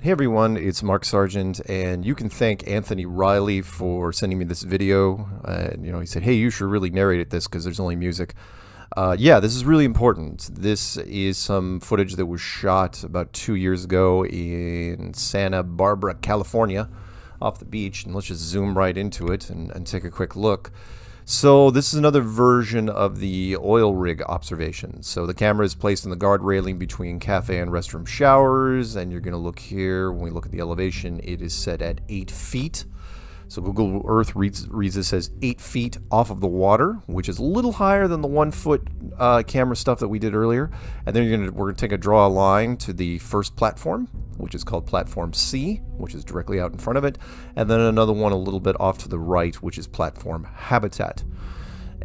Hey everyone, it's Mark Sargent, and you can thank Anthony Riley for sending me this video. He said, hey, you should really narrate this because there's only music. Yeah, this is really important. This is some footage that was shot about 2 years ago in Santa Barbara, California, off the beach. And let's just zoom right into it and take a quick look. So this is another version of the oil rig observation. So the camera is placed in the guard railing between cafe and restroom showers, and you're going to look here. When we look at the elevation, it is set at 8 feet. So Google Earth reads this as 8 feet off of the water, which is a little higher than the 1 foot camera stuff that we did earlier. And then we're going to draw a line to the first platform, which is called platform C, which is directly out in front of it. And then another one a little bit off to the right, which is platform habitat.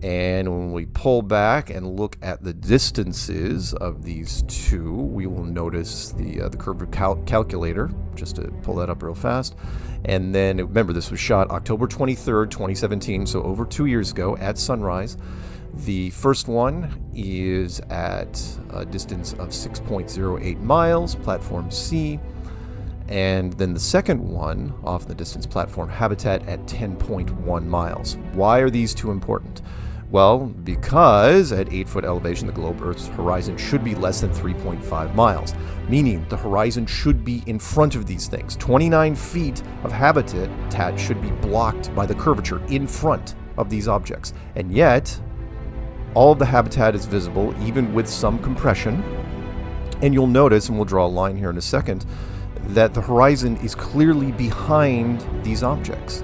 And when we pull back and look at the distances of these two, we will notice the curve calculator, just to pull that up real fast. And then remember, this was shot October 23rd, 2017, so over 2 years ago at sunrise. The first one is at a distance of 6.08 miles, platform C. And then the second one off the distance platform habitat at 10.1 miles. Why are these two important? Well, because at 8 foot elevation, the globe Earth's horizon should be less than 3.5 miles, meaning the horizon should be in front of these things. 29 feet of habitat should be blocked by the curvature in front of these objects. And yet, all of the habitat is visible, even with some compression. And you'll notice, and we'll draw a line here in a second, that the horizon is clearly behind these objects.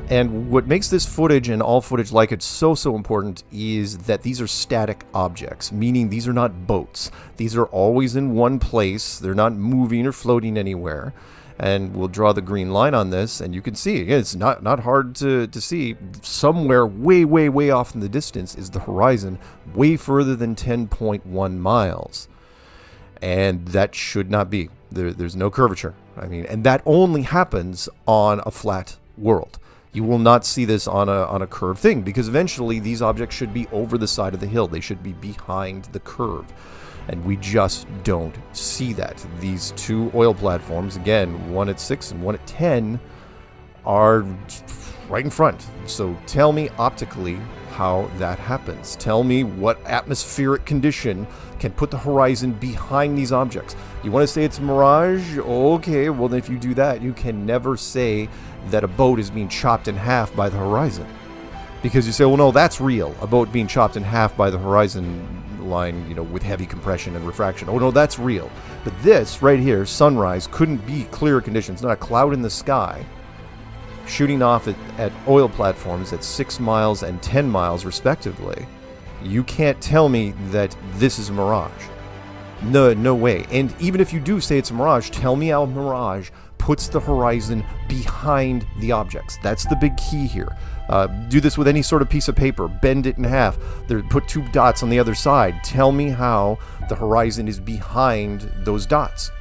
And what makes this footage and all footage like it so important is that these are static objects, meaning these are not boats. These are always in one place. They're not moving or floating anywhere. And we'll draw the green line on this, and you can see, again, it's not hard to see. Somewhere way off in the distance is the horizon, way further than 10.1 miles. And that should not be. There's no curvature. I mean, and that only happens on a flat world. You will not see this on a curved thing, because eventually these objects should be over the side of the hill. They should be behind the curve. And we just don't see that. These two oil platforms, again, one at 6 and one at 10, are right in front. So tell me optically how that happens. Tell me what atmospheric condition can put the horizon behind these objects. You want to say it's a mirage? Okay, well then if you do that, you can never say that a boat is being chopped in half by the horizon. Because you say, well no, that's real. A boat being chopped in half by the horizon line, with heavy compression and refraction. Oh no, that's real. But this right here, sunrise, couldn't be clearer conditions. Not a cloud in the sky. Shooting off at oil platforms at 6 miles and 10 miles respectively. You can't tell me that this is a mirage. No way. And even if you do say it's a mirage, tell me how a mirage puts the horizon behind the objects. That's the big key here. Do this with any sort of piece of paper. Bend it in half. Put 2 dots on the other side. Tell me how the horizon is behind those dots.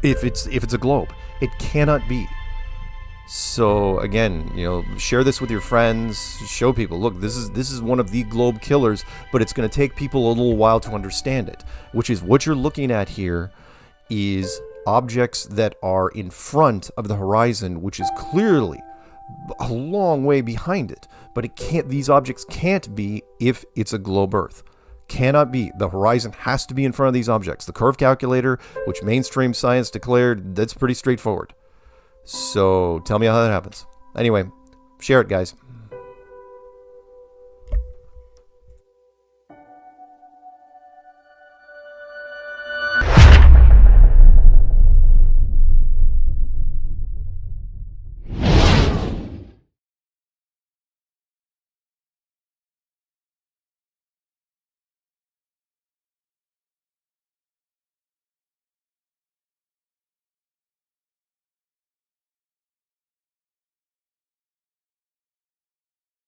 If it's a globe, it cannot be. So again, share this with your friends. Show people, look, this is one of the globe killers, but it's going to take people a little while to understand it. Which is what you're looking at here is objects that are in front of the horizon, which is clearly a long way behind it. But these objects can't be if it's a globe Earth. Cannot be. The horizon has to be in front of these objects. The curve calculator, which mainstream science declared, that's pretty straightforward. So tell me how that happens. Anyway, share it, guys.